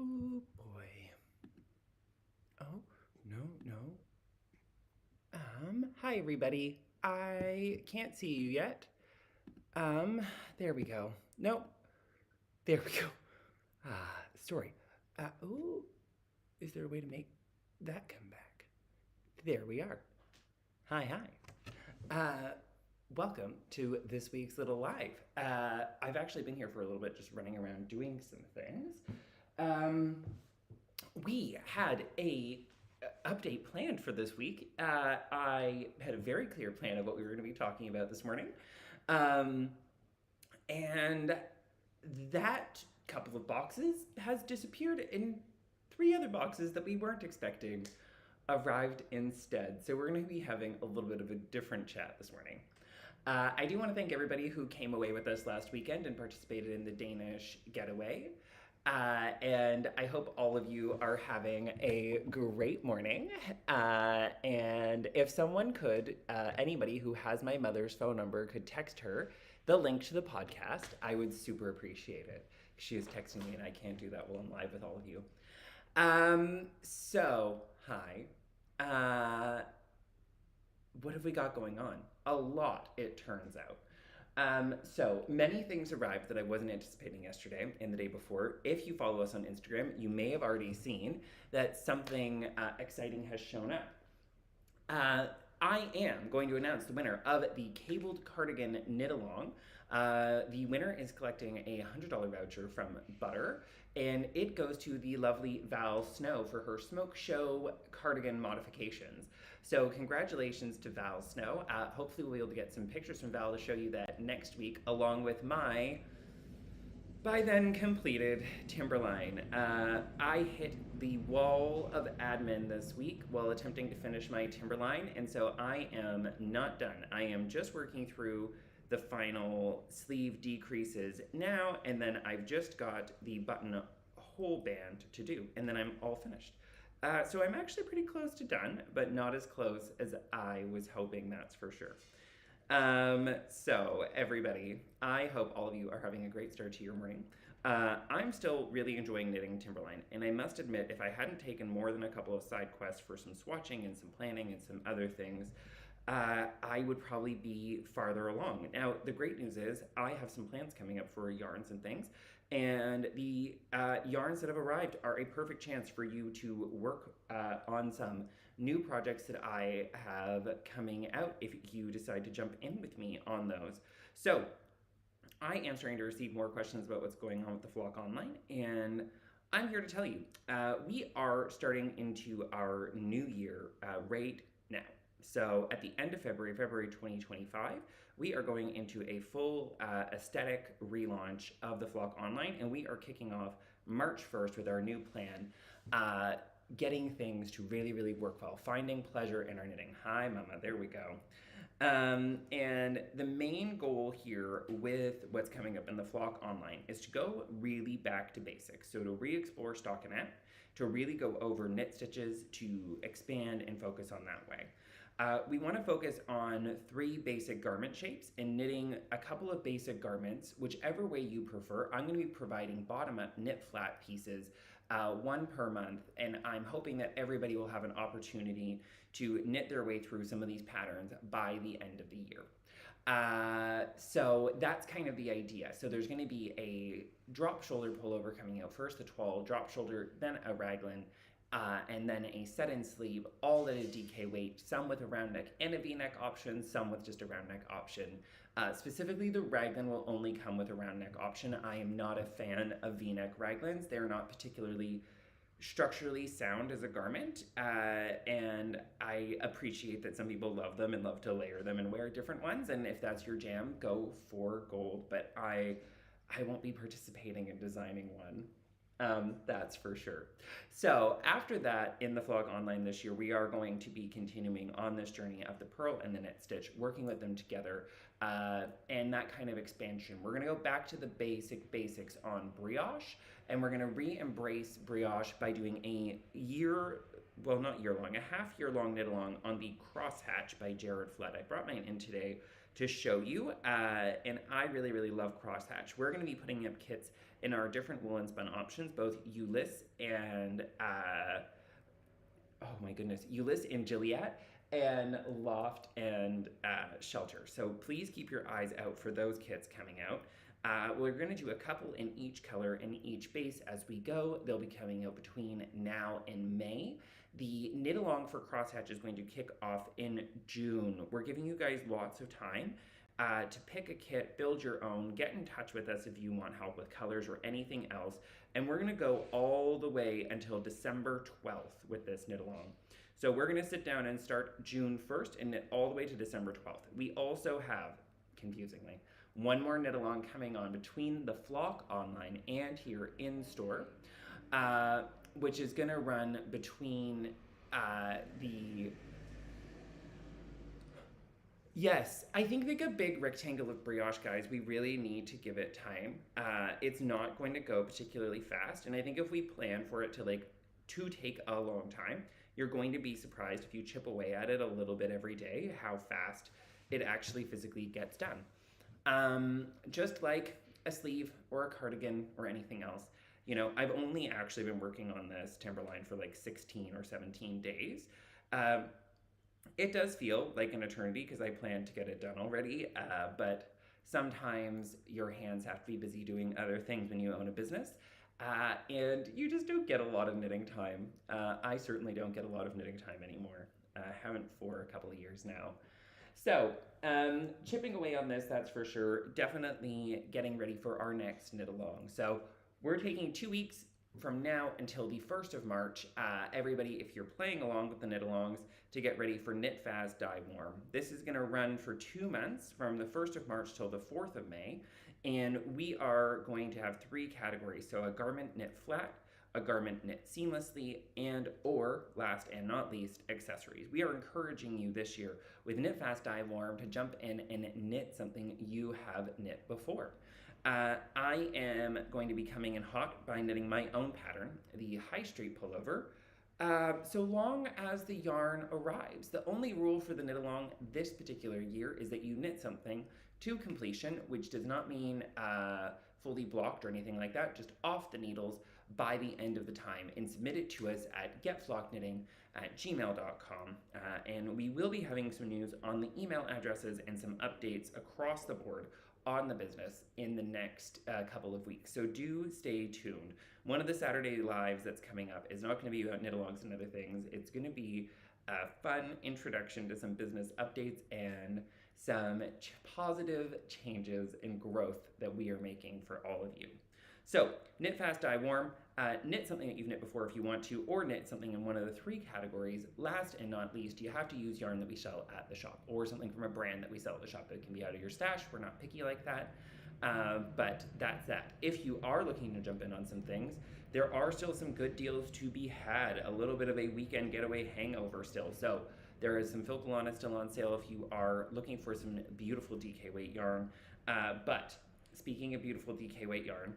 Oh boy. Oh, no. Hi everybody. I can't see you yet. Um, there we go. Nope. There we go. Story. Oh, is there a way to make that come back? There we are. Hi. Welcome to this week's little live. I've actually been here for a little bit, just running around doing some things. Um, we had a update planned for this week. I had a very clear plan of what we were going to be talking about this morning, um, and that couple of boxes has disappeared, and three other boxes that we weren't expecting arrived instead. So we're going to be having a little bit of a different chat this morning. I do want to thank everybody who came away with us last weekend and participated in the Danish getaway. And I hope all of you are having a great morning. And if someone could, anybody who has my mother's phone number could text her the link to the podcast, I would super appreciate it. She is texting me and I can't do that while I'm live with all of you. Hi. What have we got going on? A lot, it turns out. So many things arrived that I wasn't anticipating yesterday and the day before. If you follow us on Instagram, you may have already seen that something exciting has shown up. I am going to announce the winner of the cabled cardigan knit along. The winner is collecting a $100 voucher from Butter, and it goes to the lovely Val Snow for her smoke show cardigan modifications. So congratulations to Val Snow. Hopefully we'll be able to get some pictures from Val to show you that next week, along with my by then completed Timberline. I hit the wall of admin this week while attempting to finish my Timberline, and so I am not done. I am just working through the final sleeve decreases now, and then I've just got the button hole band to do, and then I'm all finished. So I'm actually pretty close to done, but not as close as I was hoping, that's for sure. So everybody, I hope all of you are having a great start to your morning. I'm still really enjoying knitting Timberline, and I must admit, if I hadn't taken more than a couple of side quests for some swatching and some planning and some other things, I would probably be farther along. Now, the great news is I have some plans coming up for yarns and things, and the yarns that have arrived are a perfect chance for you to work on some new projects that I have coming out if you decide to jump in with me on those. So, I am starting to receive more questions about what's going on with the flock online, and I'm here to tell you we are starting into our new year right now. So at the end of February 2025, we are going into a full aesthetic relaunch of the flock online, and we are kicking off March 1st with our new plan, getting things to really, really work well, finding pleasure in our knitting. Hi, Mama, there we go. And the main goal here with what's coming up in the flock online is to go really back to basics. So to re-explore stockinette, to really go over knit stitches, to expand and focus on that way. We want to focus on 3 basic garment shapes and knitting a couple of basic garments, whichever way you prefer. I'm going to be providing bottom-up knit flat pieces, 1 per month, and I'm hoping that everybody will have an opportunity to knit their way through some of these patterns by the end of the year. So that's kind of the idea. So there's going to be a drop shoulder pullover coming out first, the toile, drop shoulder, then a raglan, and then a set-in sleeve, all at a DK weight, some with a round neck and a V-neck option, some with just a round neck option. Specifically, the raglan will only come with a round neck option. I am not a fan of V-neck raglans. They're not particularly structurally sound as a garment, and I appreciate that some people love them and love to layer them and wear different ones, and if that's your jam, go for gold, but I won't be participating in designing one. That's for sure. So after that, in the flock online this year, we are going to be continuing on this journey of the purl and the knit stitch, working with them together, and that kind of expansion. We're going to go back to the basics on brioche, and we're going to re-embrace brioche by doing a half year long knit along on the crosshatch by Jared Flood. I brought mine in today to show you, and I really, really love crosshatch. We're going to be putting up kits in our different wool and spun options, both Ulyss and oh my goodness, Ulyss and Gilliatt, and Loft and Shelter. So please keep your eyes out for those kits coming out. We're going to do a couple in each color and each base as we go. They'll be coming out between now and May. The knit along for crosshatch is going to kick off in June. We're giving you guys lots of time to pick a kit, build your own, get in touch with us if you want help with colors or anything else. And we're going to go all the way until December 12th with this knit along. So we're going to sit down and start June 1st and knit all the way to December 12th. We also have, confusingly, one more knit along coming on between the Flock online and here in store, which is going to run between the... Yes, I think like a big rectangle of brioche, guys, we really need to give it time. It's not going to go particularly fast, and I think if we plan for it to take a long time, you're going to be surprised if you chip away at it a little bit every day, how fast it actually physically gets done. Just like a sleeve or a cardigan or anything else. You know, I've only actually been working on this Timberline for like 16 or 17 days. It does feel like an eternity because I plan to get it done already, but sometimes your hands have to be busy doing other things when you own a business, and you just don't get a lot of knitting time. I certainly don't get a lot of knitting time anymore. Haven't for a couple of years now. So, chipping away on this, that's for sure. Definitely getting ready for our next knit along. So, we're taking 2 weeks from now until the 1st of March, everybody, if you're playing along with the knit alongs, to get ready for Knit Fast Dye Warm. This is going to run for 2 months from the 1st of March till the 4th of May, and we are going to have 3 categories. So a garment knit flat, a garment knit seamlessly, and or last and not least, accessories. We are encouraging you this year with Knit Fast Dye Warm to jump in and knit something you have knit before. I am going to be coming in hot by knitting my own pattern, the High Street pullover, so long as the yarn arrives. The only rule for the knit along this particular year is that you knit something to completion, which does not mean fully blocked or anything like that, just off the needles by the end of the time, and submit it to us at getflockknitting@gmail.com. And we will be having some news on the email addresses and some updates across the board on the business in the next couple of weeks. So do stay tuned. One of the Saturday lives that's coming up is not going to be about knit-alongs and other things. It's going to be a fun introduction to some business updates and some positive changes and growth that we are making for all of you. So, knit fast, dye warm, knit something that you've knit before if you want to, or knit something in one of the 3 categories. Last and not least, you have to use yarn that we sell at the shop, or something from a brand that we sell at the shop that can be out of your stash. We're not picky like that, but that's that. If you are looking to jump in on some things, there are still some good deals to be had, a little bit of a weekend getaway hangover still. So there is some Filcolana still on sale if you are looking for some beautiful DK weight yarn. But speaking of beautiful DK weight yarn,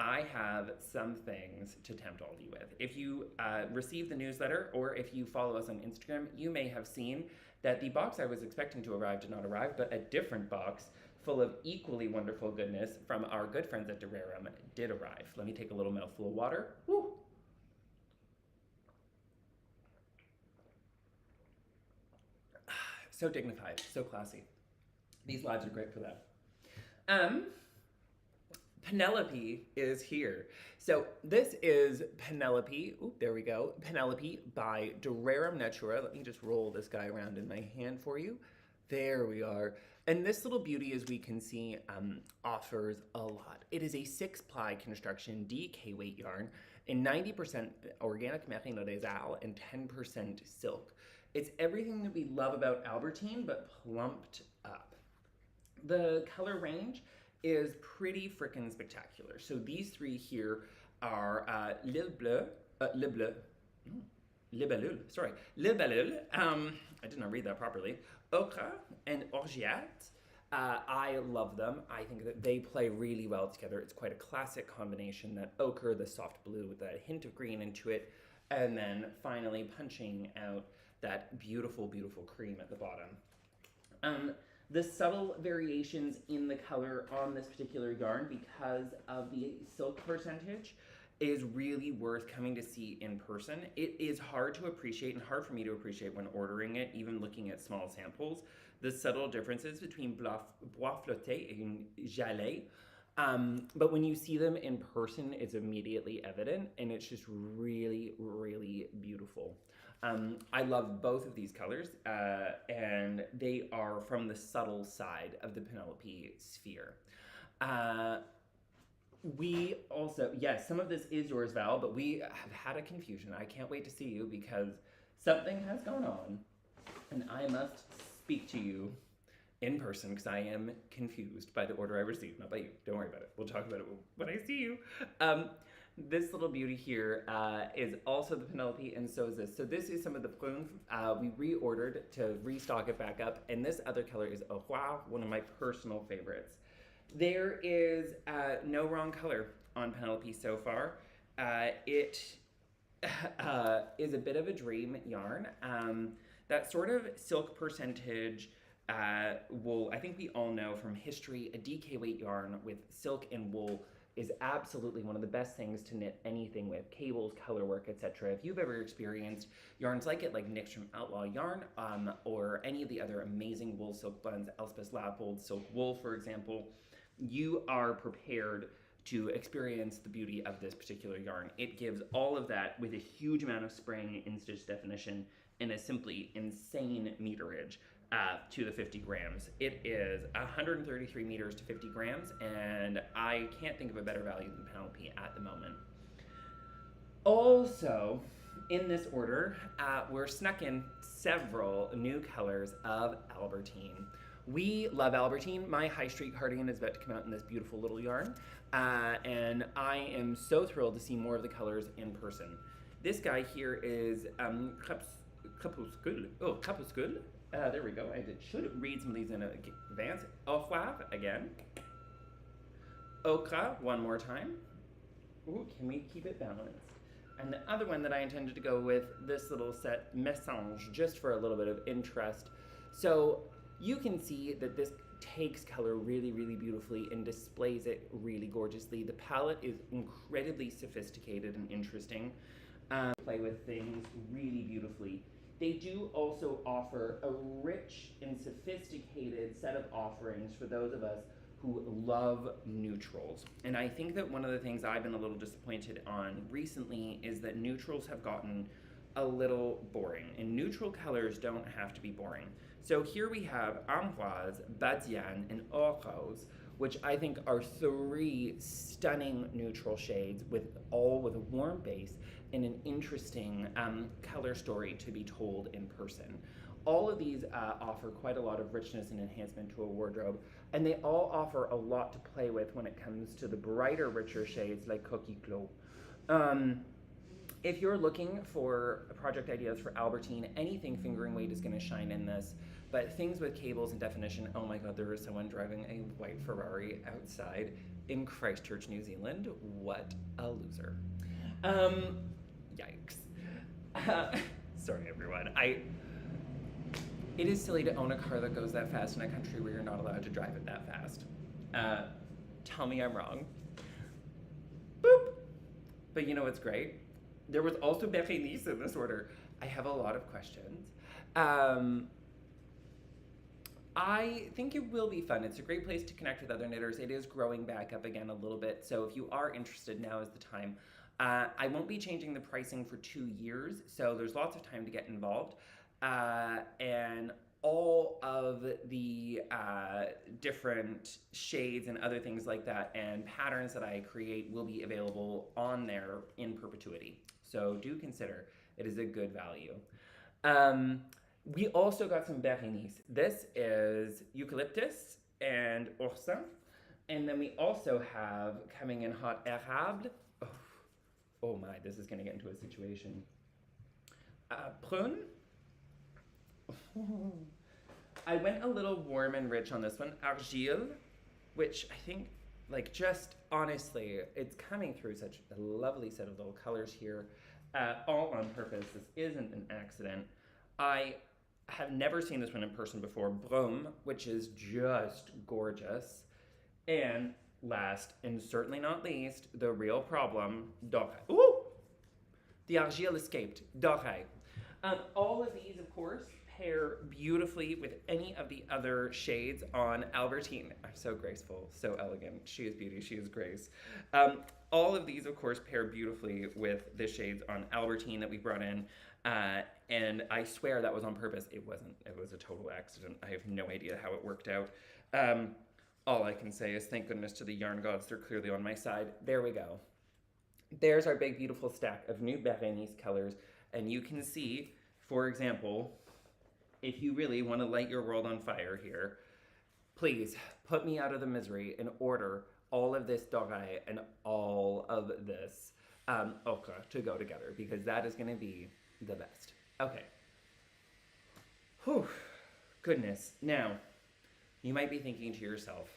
I have some things to tempt all of you with. If you receive the newsletter or if you follow us on Instagram, you may have seen that the box I was expecting to arrive did not arrive, but a different box full of equally wonderful goodness from our good friends at Durarum did arrive. Let me take a little mouthful of water. Woo. So dignified, so classy. These lives are great for that. Penelope is here. So this is Penelope. Ooh, there we go. Penelope by Durarum Natura. Let me just roll this guy around in my hand for you. There we are. And this little beauty, as we can see, offers a lot. It is a 6-ply construction DK weight yarn in 90% organic merino des Halles and 10% silk. It's everything that we love about Albertine, but plumped up. The color range is pretty frickin' spectacular. So these 3 here are Le Bleu, Le Bleu, Le Bellule, sorry, Le Bellule, I did not read that properly, Ochre and Orgeat. I love them. I think that they play really well together. It's quite a classic combination, that ochre, the soft blue with a hint of green into it, and then finally punching out that beautiful, beautiful cream at the bottom. The subtle variations in the color on this particular yarn, because of the silk percentage, is really worth coming to see in person. It is hard to appreciate and hard for me to appreciate when ordering it, even looking at small samples, the subtle differences between bois flotté and jalais. But when you see them in person, it's immediately evident, and it's just really, really beautiful. I love both of these colors, and they are from the subtle side of the Penelope sphere. We also, yes, some of this is yours, Val, but we have had a confusion. I can't wait to see you because something has gone on, and I must speak to you in person because I am confused by the order I received, not by you. Don't worry about it. We'll talk about it when I see you. This little beauty here is also the Penelope, and so is this. So this is some of the Prune. We reordered to restock it back up, and this other color is Au revoir, one of my personal favorites. There is no wrong color on Penelope so far. It is a bit of a dream yarn. That sort of silk percentage wool, I think we all know from history, a DK weight yarn with silk and wool is absolutely one of the best things to knit anything with, cables, color work, etc. If you've ever experienced yarns like it, like Nick's from Outlaw Yarn, or any of the other amazing wool silk blends, Elspeth's Lappold Silk Wool, for example, you are prepared to experience the beauty of this particular yarn. It gives all of that with a huge amount of spring in stitch definition and a simply insane meterage to the 50 grams. It is 133 meters to 50 grams, and I can't think of a better value than Penelope at the moment. Also, in this order, we're snuck in several new colors of Albertine. We love Albertine. My High Street cardigan is about to come out in this beautiful little yarn, and I am so thrilled to see more of the colors in person. This guy here is Crépuscule. Oh, Crépuscule. There we go. I should read some of these in advance. Au revoir again. Ochre one more time. Ooh, can we keep it balanced? And the other one that I intended to go with, this little set, Messange, just for a little bit of interest. So you can see that this takes color really, really beautifully and displays it really gorgeously. The palette is incredibly sophisticated and interesting. Play with things really beautifully. They do also offer a rich and sophisticated set of offerings for those of us who love neutrals. And I think that one of the things I've been a little disappointed on recently is that neutrals have gotten a little boring, and neutral colors don't have to be boring. So here we have Amboise, Badiane, and Orose, which I think are three stunning neutral shades with a warm base and an interesting color story to be told in person. All of these offer quite a lot of richness and enhancement to a wardrobe, and they all offer a lot to play with when it comes to the brighter, richer shades like Coquille Clos. If you're looking for project ideas for Albertine, anything fingering weight is going to shine in this. But things with cables and definition, oh my god, there is someone driving a white Ferrari outside in Christchurch, New Zealand. What a loser. Yikes. Sorry, everyone. It is silly to own a car that goes that fast in a country where you're not allowed to drive it that fast. Tell me I'm wrong. Boop. But you know what's great? There was also Berenice in this order. I have a lot of questions. I think it will be fun. It's a great place to connect with other knitters. It is growing back up again a little bit, so if you are interested, now is the time. I won't be changing the pricing for 2 years, so there's lots of time to get involved. And all of the different shades and other things like that and patterns that I create will be available on there in perpetuity. So do consider, it is a good value. We also got some Berenice. This is Eucalyptus and Oursin. And then we also have, coming in hot, Érable. Oh my, this is going to get into a situation. Prune. I went a little warm and rich on this one. Argile, which I think, like, just honestly, it's coming through such a lovely set of little colors here, all on purpose. This isn't an accident. I have never seen this one in person before, Brume, which is just gorgeous. And last and certainly not least, the real problem, Doré. Ooh! The Argile escaped. Doré. All of these, of course, pair beautifully with any of the other shades on Albertine. So graceful, so elegant. She is beauty, she is grace. All of these, of course, pair beautifully with the shades on Albertine that we brought in. And I swear that was on purpose. It wasn't. It was a total accident. I have no idea how it worked out. All I can say is thank goodness to the yarn gods. They're clearly on my side. There we go. There's our big, beautiful stack of new Berenice colors. And you can see, for example, if you really want to light your world on fire here, please put me out of the misery and order all of this Doré and all of this ochre to go together, because that is going to be the best. Okay. Whew. Goodness. Now, you might be thinking to yourself,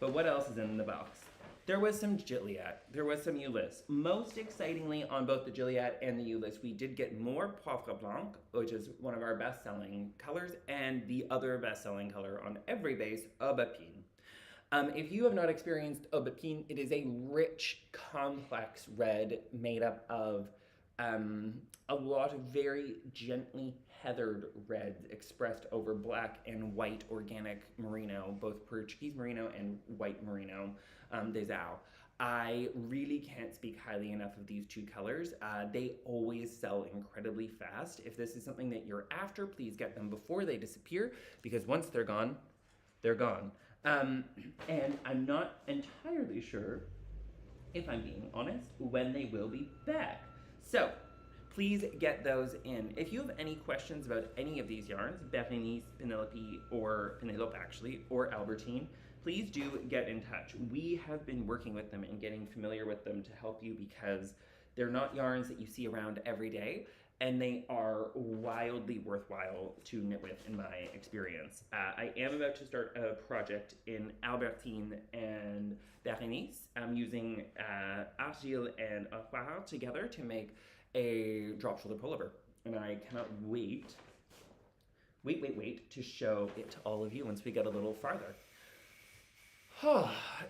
but what else is in the box? There was some Gilliatt. There was some Ulysse. Most excitingly, on both the Gilliatt and the Ulysse, we did get more Poivre Blanc, which is one of our best-selling colors, and the other best-selling color on every base, Aubépine. If you have not experienced Aubépine, it is a rich, complex red made up of a lot of very gently heathered reds expressed over black and white organic merino, both Portuguese merino and white merino, des Au. I really can't speak highly enough of these two colors. They always sell incredibly fast. If this is something that you're after, please get them before they disappear, because once they're gone, they're gone. And I'm not entirely sure, if I'm being honest, when they will be back. So, please get those in. If you have any questions about any of these yarns, Berenice, Penelope, or Penelope actually, or Albertine, please do get in touch. We have been working with them and getting familiar with them to help you, because they're not yarns that you see around every day, and they are wildly worthwhile to knit with in my experience. I am about to start a project in Albertine and Berenice. I'm using Argile and Aquarelle together to make a drop shoulder pullover, and I cannot wait to show it to all of you once we get a little farther.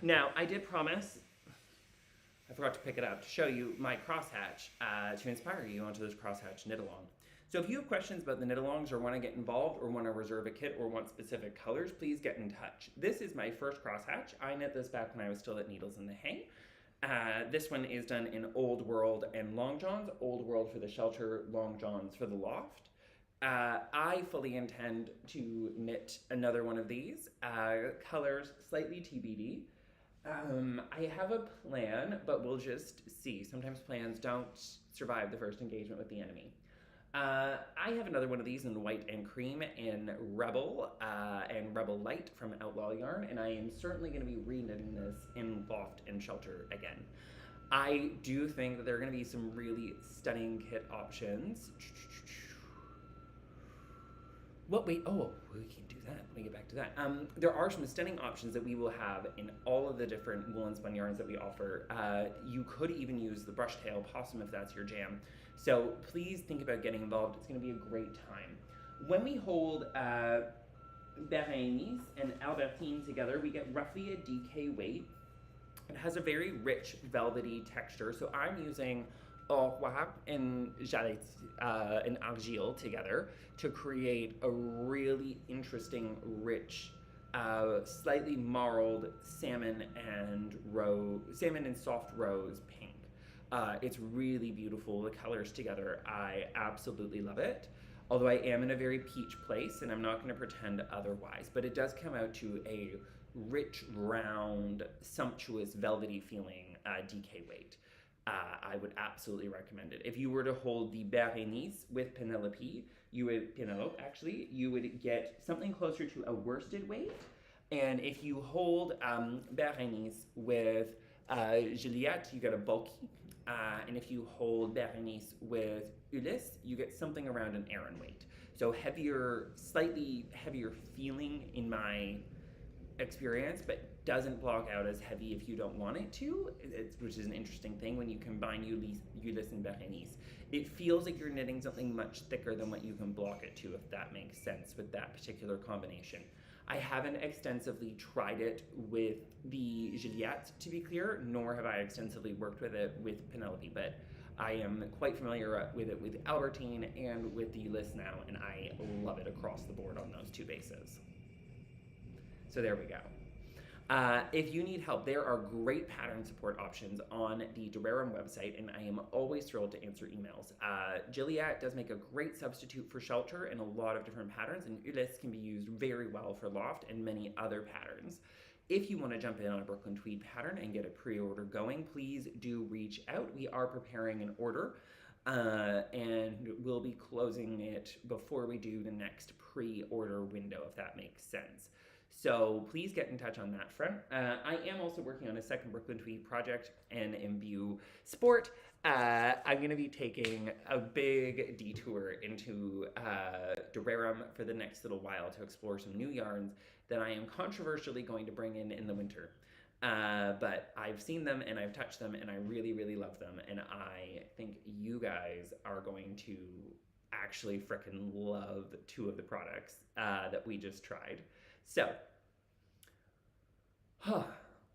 Now, I did promise, I forgot to pick it up, to show you my crosshatch to inspire you onto this crosshatch knit-along. So if you have questions about the knit-alongs, or want to get involved, or want to reserve a kit, or want specific colors, please get in touch. This is my first crosshatch. I knit this back when I was still at Needles in the Hay. This one is done in Old World and Long Johns. Old World for the shelter, Long Johns for the loft. I fully intend to knit another one of these. Colors slightly TBD. I have a plan, but we'll just see. Sometimes plans don't survive the first engagement with the enemy. I have another one of these in white and cream in Rebel and Rebel Light from Outlaw Yarn, and I am certainly going to be reknitting this in Loft and Shelter again. I do think that there are going to be some really stunning kit options. What, wait, oh, we can do that. Let me get back to that. There are some stunning options that we will have in all of the different wool and spun yarns that we offer. You could even use the brush tail possum if that's your jam. So please think about getting involved. It's going to be a great time. When we hold Berenice and Albertine together, we get roughly a DK weight. It has a very rich velvety texture. So I'm using Wahab and Argile together to create a really interesting, rich, slightly marled salmon and soft rose pink. It's really beautiful. The colors together, I absolutely love it. Although I am in a very peach place, and I'm not going to pretend otherwise, but it does come out to a rich, round, sumptuous, velvety feeling DK weight. I would absolutely recommend it. If you were to hold the Berenice with Penelope, you would get something closer to a worsted weight. And if you hold Berenice with Gilliatt, you get a bulky. And if you hold Berenice with Ulysse, you get something around an Aran weight. So heavier, slightly heavier feeling in my experience, but doesn't block out as heavy if you don't want it to, which is an interesting thing when you combine Ulysse and Berenice. It feels like you're knitting something much thicker than what you can block it to, if that makes sense with that particular combination. I haven't extensively tried it with the Juliette, to be clear, nor have I extensively worked with it with Penelope, but I am quite familiar with it with Albertine and with the Ulysse now, and I love it across the board on those two bases. So there we go. If you need help, there are great pattern support options on the Durerem website, and I am always thrilled to answer emails. Juliette does make a great substitute for shelter in a lot of different patterns, and Ulysse can be used very well for loft and many other patterns. If you want to jump in on a Brooklyn Tweed pattern and get a pre-order going, please do reach out. We are preparing an order, and we'll be closing it before we do the next pre-order window, if that makes sense. So please get in touch on that front. I am also working on a second Brooklyn Tweed project and imbue sport. I'm going to be taking a big detour into Durerem for the next little while to explore some new yarns that I am controversially going to bring in the winter. But I've seen them and I've touched them and I really, really love them. And I think you guys are going to actually frickin' love two of the products that we just tried. So,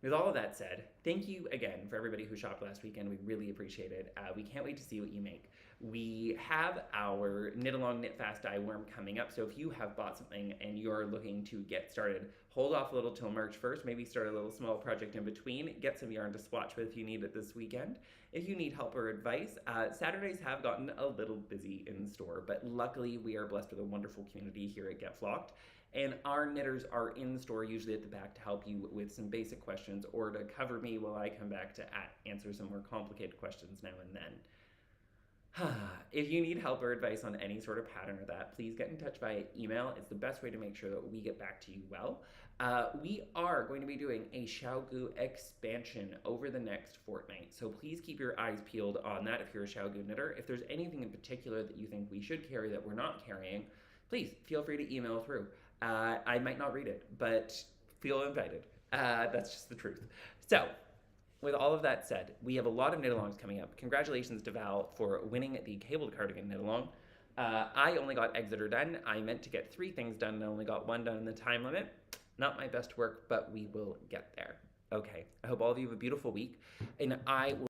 with all of that said, thank you again for everybody who shopped last weekend. We really appreciate it. We can't wait to see what you make. We have our Knit Along Knit Fast Dye Worm coming up, so if you have bought something and you're looking to get started, hold off a little till March 1st, maybe start a little small project in between, get some yarn to swatch with if you need it this weekend. If you need help or advice, Saturdays have gotten a little busy in store, but luckily we are blessed with a wonderful community here at Get Flocked. And our knitters are in store usually at the back to help you with some basic questions or to cover me while I come back to answer some more complicated questions now and then. If you need help or advice on any sort of pattern or that, please get in touch via email. It's the best way to make sure that we get back to you well. We are going to be doing a Xiaogu expansion over the next fortnight, so please keep your eyes peeled on that if you're a Xiaogu knitter. If there's anything in particular that you think we should carry that we're not carrying, please feel free to email through. I might not read it, but feel invited. That's just the truth. So, with all of that said, we have a lot of knit-alongs coming up. Congratulations to Val for winning the cabled cardigan knit-along. I only got Exeter done. I meant to get 3 things done and I only got 1 done in the time limit. Not my best work, but we will get there. Okay, I hope all of you have a beautiful week, and I will